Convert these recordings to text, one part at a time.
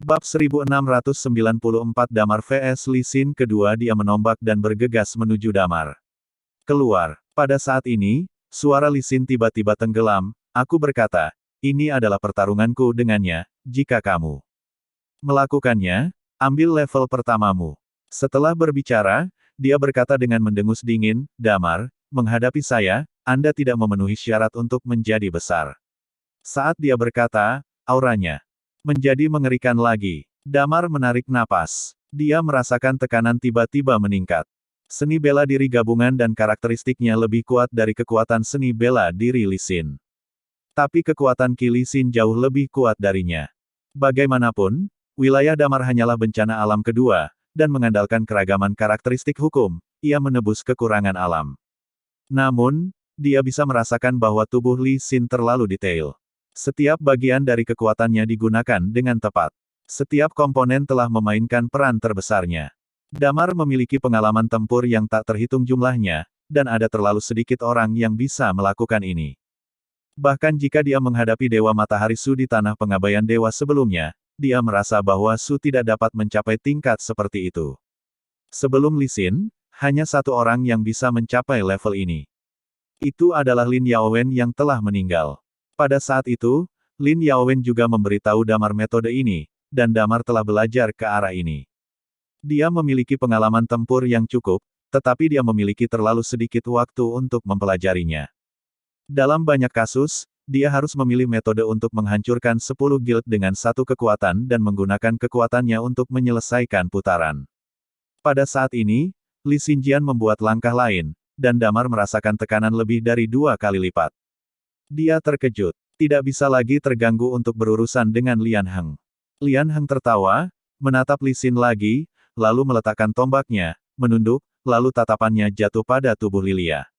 Bab 1694 Damar vs Lee Sin. Kedua dia menombak dan bergegas menuju Damar. Keluar. Pada saat ini, suara Lee Sin tiba-tiba tenggelam. Aku berkata, ini adalah pertarunganku dengannya, jika kamu melakukannya, ambil level pertamamu. Setelah berbicara, dia berkata dengan mendengus dingin, Damar, menghadapi saya, Anda tidak memenuhi syarat untuk menjadi besar. Saat dia berkata, auranya menjadi mengerikan lagi. Damar menarik napas. Dia merasakan tekanan tiba-tiba meningkat. Seni bela diri gabungan dan karakteristiknya lebih kuat dari kekuatan seni bela diri Lee Sin. Tapi kekuatan Qi Lee Sin jauh lebih kuat darinya. Bagaimanapun, wilayah Damar hanyalah bencana alam kedua, dan mengandalkan keragaman karakteristik hukum, ia menebus kekurangan alam. Namun, dia bisa merasakan bahwa tubuh Lee Sin terlalu detail. Setiap bagian dari kekuatannya digunakan dengan tepat. Setiap komponen telah memainkan peran terbesarnya. Damar memiliki pengalaman tempur yang tak terhitung jumlahnya, dan ada terlalu sedikit orang yang bisa melakukan ini. Bahkan jika dia menghadapi Dewa Matahari Su di tanah pengabaian dewa sebelumnya, dia merasa bahwa Su tidak dapat mencapai tingkat seperti itu. Sebelum Lee Sin, hanya satu orang yang bisa mencapai level ini. Itu adalah Lin Yaowen yang telah meninggal. Pada saat itu, Lin Yaowen juga memberitahu Damar metode ini, dan Damar telah belajar ke arah ini. Dia memiliki pengalaman tempur yang cukup, tetapi dia memiliki terlalu sedikit waktu untuk mempelajarinya. Dalam banyak kasus, dia harus memilih metode untuk menghancurkan 10 guild dengan satu kekuatan dan menggunakan kekuatannya untuk menyelesaikan putaran. Pada saat ini, Li Xinjian membuat langkah lain, dan Damar merasakan tekanan lebih dari 2 kali lipat. Dia terkejut. Tidak bisa lagi terganggu untuk berurusan dengan Lian Heng. Lian Heng tertawa, menatap Lee Sin lagi, lalu meletakkan tombaknya, menunduk, lalu tatapannya jatuh pada tubuh Lilia.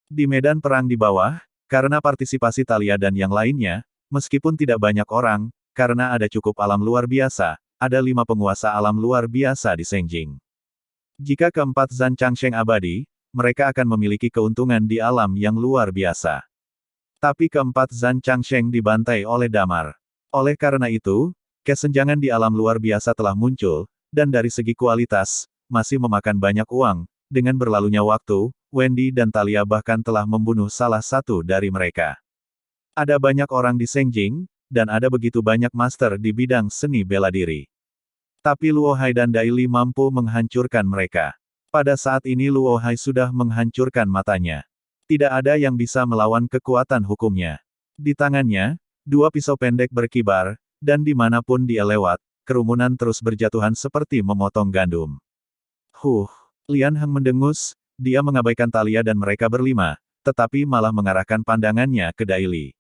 Di medan perang di bawah, karena partisipasi Talia dan yang lainnya, meskipun tidak banyak orang, karena ada cukup alam luar biasa, ada 5 penguasa alam luar biasa di Sengjing. Jika keempat Zhan Changsheng abadi, mereka akan memiliki keuntungan di alam yang luar biasa. Tapi keempat Zhan Changsheng dibantai oleh Damar. Oleh karena itu, kesenjangan di alam luar biasa telah muncul, dan dari segi kualitas, masih memakan banyak uang. Dengan berlalunya waktu, Wendy dan Talia bahkan telah membunuh salah satu dari mereka. Ada banyak orang di Sengjing, dan ada begitu banyak master di bidang seni bela diri. Tapi Luo Hai dan Dai Li mampu menghancurkan mereka. Pada saat ini Luo Hai sudah menghancurkan matanya. Tidak ada yang bisa melawan kekuatan hukumnya. Di tangannya, 2 pisau pendek berkibar, dan dimanapun dia lewat, kerumunan terus berjatuhan seperti memotong gandum. Lian Heng mendengus, dia mengabaikan Talia dan mereka berlima, tetapi malah mengarahkan pandangannya ke Dai Li.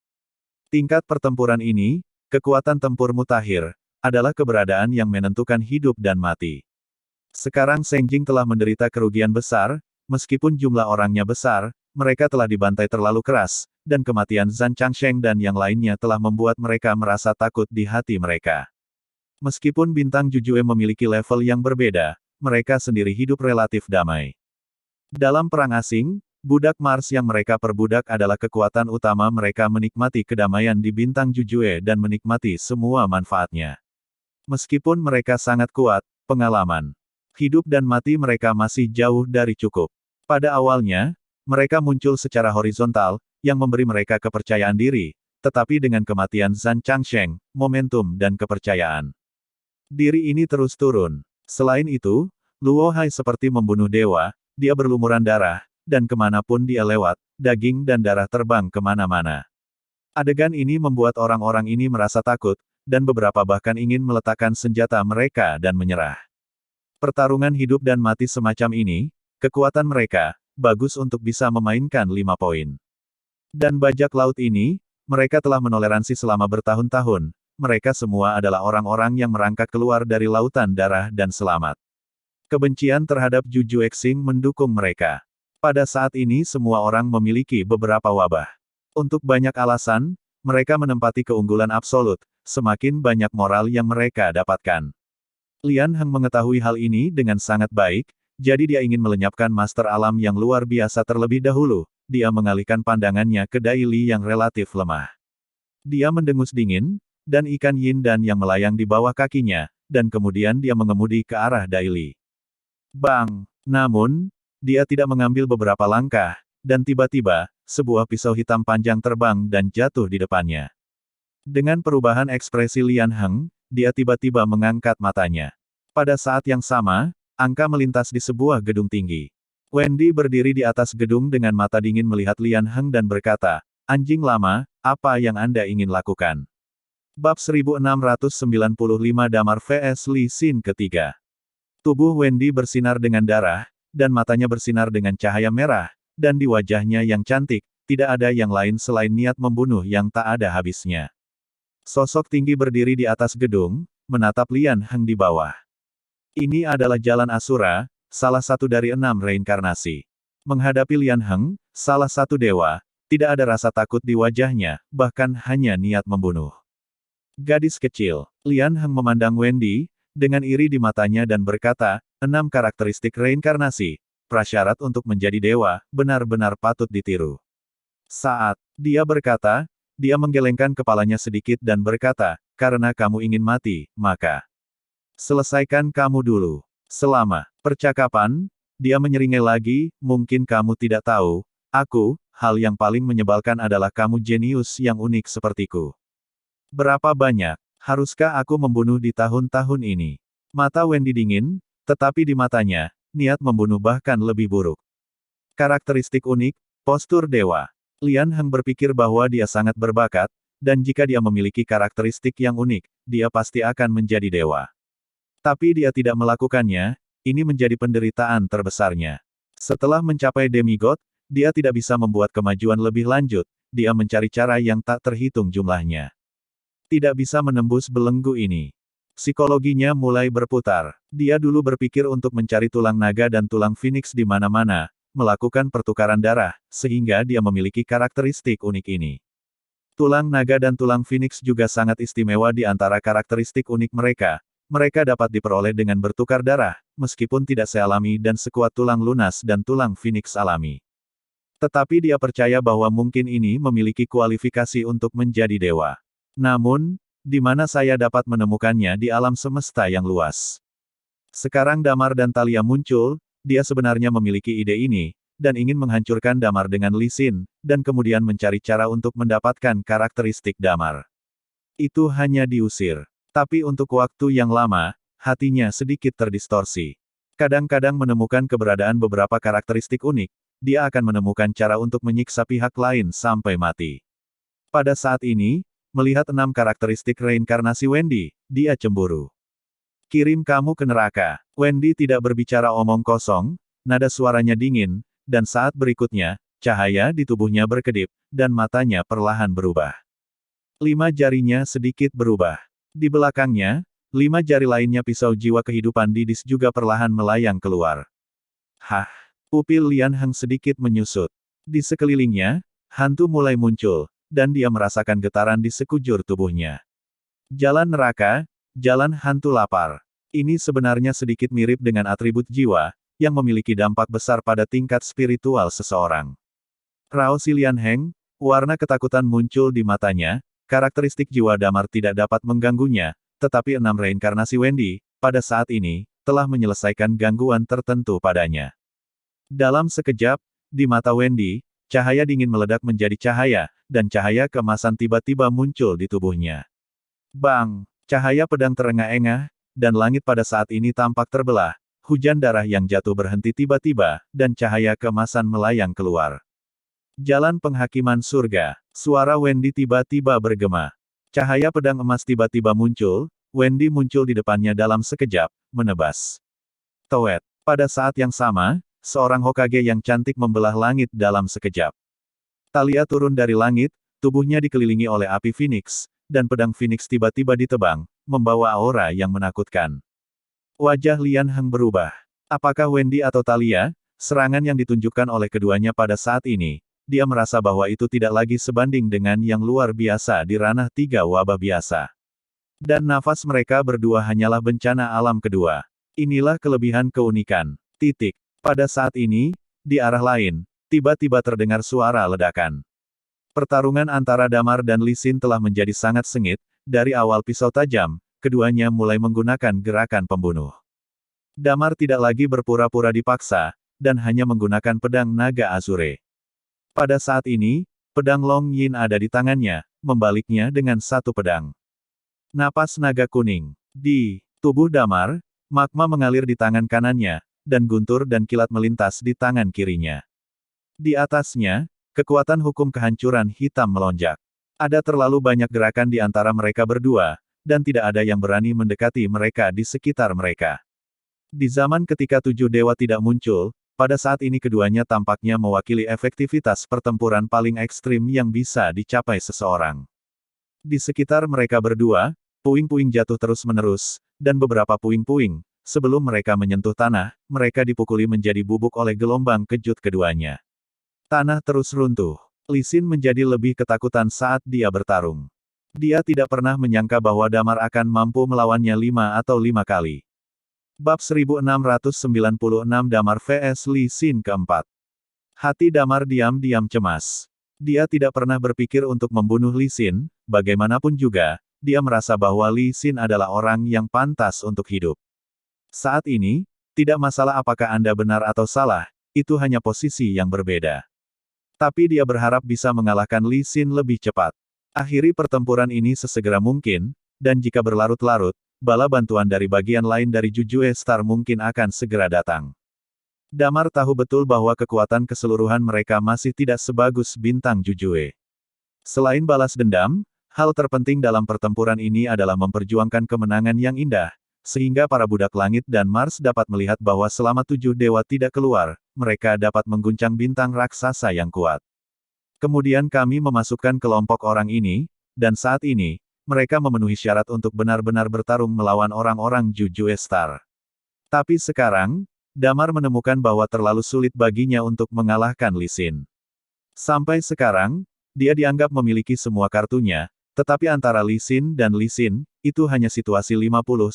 Tingkat pertempuran ini, kekuatan tempur mutakhir, adalah keberadaan yang menentukan hidup dan mati. Sekarang Sengjing telah menderita kerugian besar, meskipun jumlah orangnya besar, mereka telah dibantai terlalu keras, dan kematian Zhan Changsheng dan yang lainnya telah membuat mereka merasa takut di hati mereka. Meskipun bintang Jujue memiliki level yang berbeda, mereka sendiri hidup relatif damai. Dalam perang asing, budak Mars yang mereka perbudak adalah kekuatan utama mereka menikmati kedamaian di bintang Jujue dan menikmati semua manfaatnya. Meskipun mereka sangat kuat, pengalaman hidup dan mati mereka masih jauh dari cukup. Pada awalnya, mereka muncul secara horizontal, yang memberi mereka kepercayaan diri, tetapi dengan kematian Zhan Changsheng, momentum dan kepercayaan diri ini terus turun. Selain itu, Luo Hai seperti membunuh dewa, dia berlumuran darah, dan kemanapun dia lewat, daging dan darah terbang kemana-mana. Adegan ini membuat orang-orang ini merasa takut, dan beberapa bahkan ingin meletakkan senjata mereka dan menyerah. Pertarungan hidup dan mati semacam ini, kekuatan mereka, bagus untuk bisa memainkan 5 poin. Dan bajak laut ini, mereka telah menoleransi selama bertahun-tahun, mereka semua adalah orang-orang yang merangkak keluar dari lautan darah dan selamat. Kebencian terhadap Juju Exing mendukung mereka. Pada saat ini semua orang memiliki beberapa wabah. Untuk banyak alasan, mereka menempati keunggulan absolut, semakin banyak moral yang mereka dapatkan. Lian Heng mengetahui hal ini dengan sangat baik, jadi dia ingin melenyapkan master alam yang luar biasa terlebih dahulu, dia mengalihkan pandangannya ke Dai Li yang relatif lemah. Dia mendengus dingin, dan ikan yin dan yang melayang di bawah kakinya, dan kemudian dia mengemudi ke arah Daili. Bang! Namun, dia tidak mengambil beberapa langkah, dan tiba-tiba, sebuah pisau hitam panjang terbang dan jatuh di depannya. Dengan perubahan ekspresi Lian Heng, dia tiba-tiba mengangkat matanya. Pada saat yang sama, angka melintas di sebuah gedung tinggi. Wendy berdiri di atas gedung dengan mata dingin melihat Lian Heng dan berkata, "Anjing lama, apa yang Anda ingin lakukan?" Bab 1695 Damar vs Lee Sin ketiga. Tubuh Wendy bersinar dengan darah, dan matanya bersinar dengan cahaya merah, dan di wajahnya yang cantik, tidak ada yang lain selain niat membunuh yang tak ada habisnya. Sosok tinggi berdiri di atas gedung, menatap Lian Heng di bawah. Ini adalah jalan Asura, salah satu dari 6 reinkarnasi. Menghadapi Lian Heng, salah satu dewa, tidak ada rasa takut di wajahnya, bahkan hanya niat membunuh. Gadis kecil, Lian Heng memandang Wendy, dengan iri di matanya dan berkata, 6 karakteristik reinkarnasi, prasyarat untuk menjadi dewa, benar-benar patut ditiru. Saat dia berkata, dia menggelengkan kepalanya sedikit dan berkata, karena kamu ingin mati, maka selesaikan kamu dulu. Selama percakapan, dia menyeringai lagi, mungkin kamu tidak tahu, hal yang paling menyebalkan adalah kamu jenius yang unik sepertiku. Berapa banyak, haruskah aku membunuh di tahun-tahun ini? Mata Wendy dingin, tetapi di matanya, niat membunuh bahkan lebih buruk. Karakteristik unik, postur dewa. Lian Heng berpikir bahwa dia sangat berbakat, dan jika dia memiliki karakteristik yang unik, dia pasti akan menjadi dewa. Tapi dia tidak melakukannya, ini menjadi penderitaan terbesarnya. Setelah mencapai demigod, dia tidak bisa membuat kemajuan lebih lanjut, dia mencari cara yang tak terhitung jumlahnya. Tidak bisa menembus belenggu ini. Psikologinya mulai berputar. Dia dulu berpikir untuk mencari tulang naga dan tulang phoenix di mana-mana, melakukan pertukaran darah, sehingga dia memiliki karakteristik unik ini. Tulang naga dan tulang phoenix juga sangat istimewa di antara karakteristik unik mereka. Mereka dapat diperoleh dengan bertukar darah, meskipun tidak sealami dan sekuat tulang lunas dan tulang phoenix alami. Tetapi dia percaya bahwa mungkin ini memiliki kualifikasi untuk menjadi dewa. Namun, di mana saya dapat menemukannya di alam semesta yang luas? Sekarang Damar dan Thalia muncul, dia sebenarnya memiliki ide ini, dan ingin menghancurkan Damar dengan Lee Sin, dan kemudian mencari cara untuk mendapatkan karakteristik Damar. Itu hanya diusir. Tapi untuk waktu yang lama, hatinya sedikit terdistorsi. Kadang-kadang menemukan keberadaan beberapa karakteristik unik, dia akan menemukan cara untuk menyiksa pihak lain sampai mati. Pada saat ini, melihat 6 karakteristik reinkarnasi Wendy, dia cemburu. Kirim kamu ke neraka. Wendy tidak berbicara omong kosong, nada suaranya dingin, dan saat berikutnya, cahaya di tubuhnya berkedip, dan matanya perlahan berubah. 5 jarinya sedikit berubah. Di belakangnya, 5 jari lainnya pisau jiwa kehidupan Didis juga perlahan melayang keluar. Hah! Pupil Lian Heng sedikit menyusut. Di sekelilingnya, hantu mulai muncul, dan dia merasakan getaran di sekujur tubuhnya. Jalan neraka, jalan hantu lapar. Ini sebenarnya sedikit mirip dengan atribut jiwa, yang memiliki dampak besar pada tingkat spiritual seseorang. Raos Lian Heng, warna ketakutan muncul di matanya, karakteristik jiwa Damar tidak dapat mengganggunya, tetapi 6 reinkarnasi Wendy, pada saat ini, telah menyelesaikan gangguan tertentu padanya. Dalam sekejap, di mata Wendy, cahaya dingin meledak menjadi cahaya, dan cahaya keemasan tiba-tiba muncul di tubuhnya. Bang! Cahaya pedang terengah-engah, dan langit pada saat ini tampak terbelah, hujan darah yang jatuh berhenti tiba-tiba, dan cahaya keemasan melayang keluar. Jalan penghakiman surga. Suara Wendy tiba-tiba bergema. Cahaya pedang emas tiba-tiba muncul, Wendy muncul di depannya dalam sekejap, menebas. Toet. Pada saat yang sama, seorang Hokage yang cantik membelah langit dalam sekejap. Thalia turun dari langit, tubuhnya dikelilingi oleh api Phoenix, dan pedang Phoenix tiba-tiba ditebang, membawa aura yang menakutkan. Wajah Lian Heng berubah. Apakah Wendy atau Thalia? Serangan yang ditunjukkan oleh keduanya pada saat ini, dia merasa bahwa itu tidak lagi sebanding dengan yang luar biasa di ranah 3 wabah biasa. Dan nafas mereka berdua hanyalah bencana alam kedua. Inilah kelebihan keunikan. Titik. Pada saat ini, di arah lain, tiba-tiba terdengar suara ledakan. Pertarungan antara Damar dan Lee Sin telah menjadi sangat sengit, dari awal pisau tajam, keduanya mulai menggunakan gerakan pembunuh. Damar tidak lagi berpura-pura dipaksa, dan hanya menggunakan pedang naga Azure. Pada saat ini, pedang Long Yin ada di tangannya, membaliknya dengan satu pedang. Napas naga kuning. Di tubuh Damar, magma mengalir di tangan kanannya, dan guntur dan kilat melintas di tangan kirinya. Di atasnya, kekuatan hukum kehancuran hitam melonjak. Ada terlalu banyak gerakan di antara mereka berdua, dan tidak ada yang berani mendekati mereka di sekitar mereka. Di zaman ketika tujuh dewa tidak muncul, pada saat ini keduanya tampaknya mewakili efektivitas pertempuran paling ekstrim yang bisa dicapai seseorang. Di sekitar mereka berdua, puing-puing jatuh terus-menerus, dan beberapa puing-puing, sebelum mereka menyentuh tanah, mereka dipukuli menjadi bubuk oleh gelombang kejut keduanya. Tanah terus runtuh. Li Xin menjadi lebih ketakutan saat dia bertarung. Dia tidak pernah menyangka bahwa Damar akan mampu melawannya 5 kali. Bab 1696 Damar vs Li Xin keempat. Hati Damar diam-diam cemas. Dia tidak pernah berpikir untuk membunuh Li Xin, bagaimanapun juga, dia merasa bahwa Li Xin adalah orang yang pantas untuk hidup. Saat ini, tidak masalah apakah Anda benar atau salah, itu hanya posisi yang berbeda. Tapi dia berharap bisa mengalahkan Li Xin lebih cepat. Akhiri pertempuran ini sesegera mungkin, dan jika berlarut-larut, bala bantuan dari bagian lain dari Jujue Star mungkin akan segera datang. Damar tahu betul bahwa kekuatan keseluruhan mereka masih tidak sebagus bintang Jujue. Selain balas dendam, hal terpenting dalam pertempuran ini adalah memperjuangkan kemenangan yang indah, sehingga para budak langit dan Mars dapat melihat bahwa selama tujuh dewa tidak keluar, mereka dapat mengguncang bintang raksasa yang kuat. Kemudian kami memasukkan kelompok orang ini, dan saat ini, mereka memenuhi syarat untuk benar-benar bertarung melawan orang-orang Jujue Star. Tapi sekarang, Damar menemukan bahwa terlalu sulit baginya untuk mengalahkan Li Xin. Sampai sekarang, dia dianggap memiliki semua kartunya, tetapi antara Li Xin dan Li Xin, itu hanya situasi 50-50.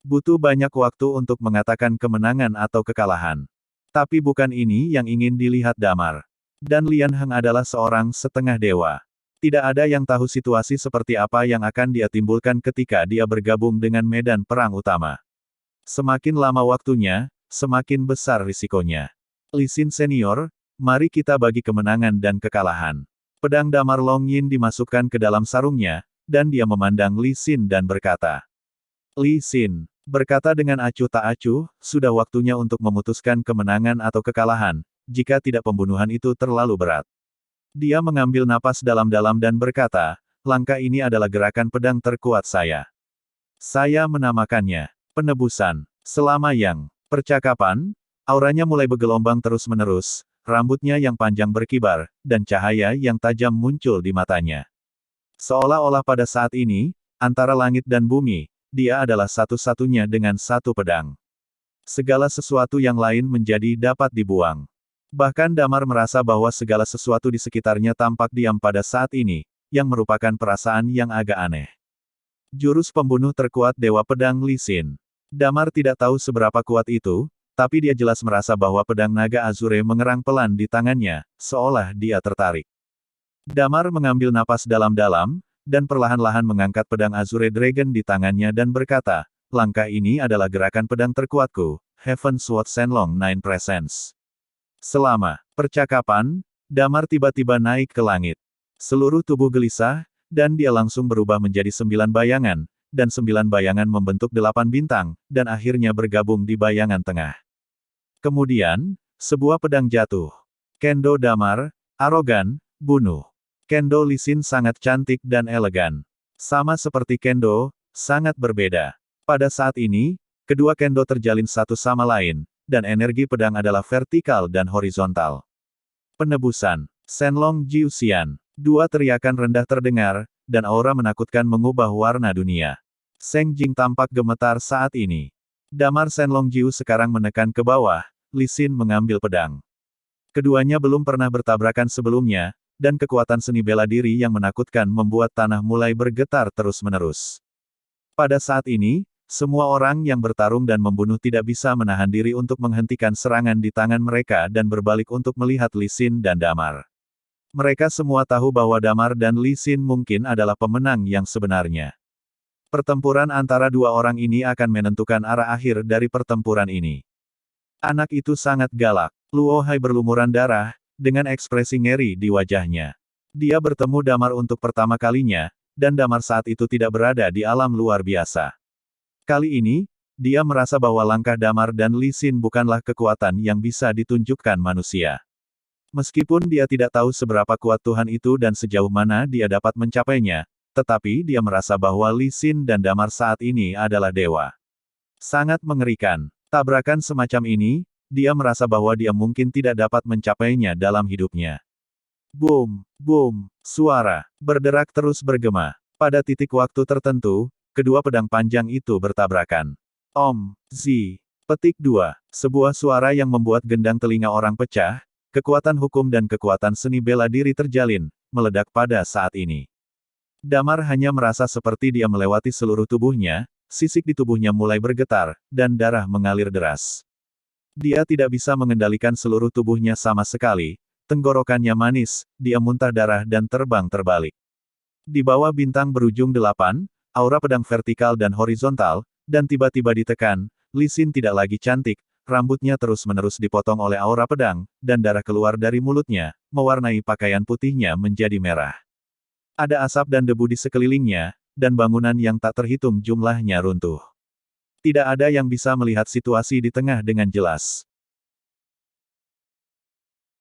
Butuh banyak waktu untuk mengatakan kemenangan atau kekalahan. Tapi bukan ini yang ingin dilihat Damar. Dan Lian Heng adalah seorang setengah dewa. Tidak ada yang tahu situasi seperti apa yang akan dia timbulkan ketika dia bergabung dengan medan perang utama. Semakin lama waktunya, semakin besar risikonya. Li Xin senior, mari kita bagi kemenangan dan kekalahan. Pedang Damar Long Yin dimasukkan ke dalam sarungnya, dan dia memandang Li Xin dan berkata. Li Xin berkata dengan acuh tak acuh, sudah waktunya untuk memutuskan kemenangan atau kekalahan, jika tidak pembunuhan itu terlalu berat. Dia mengambil napas dalam-dalam dan berkata, langkah ini adalah gerakan pedang terkuat saya. Saya menamakannya penebusan. Selama yang percakapan, auranya mulai bergelombang terus-menerus, rambutnya yang panjang berkibar, dan cahaya yang tajam muncul di matanya. Seolah-olah pada saat ini, antara langit dan bumi, dia adalah satu-satunya dengan satu pedang. Segala sesuatu yang lain menjadi dapat dibuang. Bahkan Damar merasa bahwa segala sesuatu di sekitarnya tampak diam pada saat ini, yang merupakan perasaan yang agak aneh. Jurus pembunuh terkuat Dewa Pedang Li Xin. Damar tidak tahu seberapa kuat itu, tapi dia jelas merasa bahwa pedang naga Azure mengerang pelan di tangannya, seolah dia tertarik. Damar mengambil napas dalam-dalam, dan perlahan-lahan mengangkat pedang Azure Dragon di tangannya dan berkata, langkah ini adalah gerakan pedang terkuatku, Heaven Sword Shenlong Nine Presence. Selama percakapan, Damar tiba-tiba naik ke langit. Seluruh tubuh gelisah, dan dia langsung berubah menjadi 9 bayangan, dan 9 bayangan membentuk 8 bintang, dan akhirnya bergabung di bayangan tengah. Kemudian, sebuah pedang jatuh. Kendo Damar, arogan, bunuh. Kendo Li Xin sangat cantik dan elegan. Sama seperti Kendo, sangat berbeda. Pada saat ini, kedua Kendo terjalin satu sama lain, dan energi pedang adalah vertikal dan horizontal. Penebusan. Shenlong Jiuxian. Dua teriakan rendah terdengar, dan aura menakutkan mengubah warna dunia. Seng Jing tampak gemetar saat ini. Damar Shenlong Jiu sekarang menekan ke bawah, Li Xin mengambil pedang. Keduanya belum pernah bertabrakan sebelumnya, dan kekuatan seni bela diri yang menakutkan membuat tanah mulai bergetar terus-menerus. Pada saat ini, semua orang yang bertarung dan membunuh tidak bisa menahan diri untuk menghentikan serangan di tangan mereka dan berbalik untuk melihat Li Xin dan Damar. Mereka semua tahu bahwa Damar dan Li Xin mungkin adalah pemenang yang sebenarnya. Pertempuran antara dua orang ini akan menentukan arah akhir dari pertempuran ini. Anak itu sangat galak. Luo Hai berlumuran darah, dengan ekspresi ngeri di wajahnya. Dia bertemu Damar untuk pertama kalinya, dan Damar saat itu tidak berada di alam luar biasa. Kali ini, dia merasa bahwa langkah Damar dan Li Xin bukanlah kekuatan yang bisa ditunjukkan manusia. Meskipun dia tidak tahu seberapa kuat Tuhan itu dan sejauh mana dia dapat mencapainya, tetapi dia merasa bahwa Li Xin dan Damar saat ini adalah dewa. Sangat mengerikan. Tabrakan semacam ini, dia merasa bahwa dia mungkin tidak dapat mencapainya dalam hidupnya. Boom, boom, suara berderak terus bergema. Pada titik waktu tertentu, kedua pedang panjang itu bertabrakan. Om, Zi. Petik 2. Sebuah suara yang membuat gendang telinga orang pecah, kekuatan hukum dan kekuatan seni bela diri terjalin, meledak pada saat ini. Damar hanya merasa seperti dia melewati seluruh tubuhnya, sisik di tubuhnya mulai bergetar, dan darah mengalir deras. Dia tidak bisa mengendalikan seluruh tubuhnya sama sekali, tenggorokannya manis, dia muntah darah dan terbang terbalik. Di bawah bintang berujung 8, aura pedang vertikal dan horizontal, dan tiba-tiba ditekan, Li Xin tidak lagi cantik, rambutnya terus-menerus dipotong oleh aura pedang, dan darah keluar dari mulutnya, mewarnai pakaian putihnya menjadi merah. Ada asap dan debu di sekelilingnya, dan bangunan yang tak terhitung jumlahnya runtuh. Tidak ada yang bisa melihat situasi di tengah dengan jelas.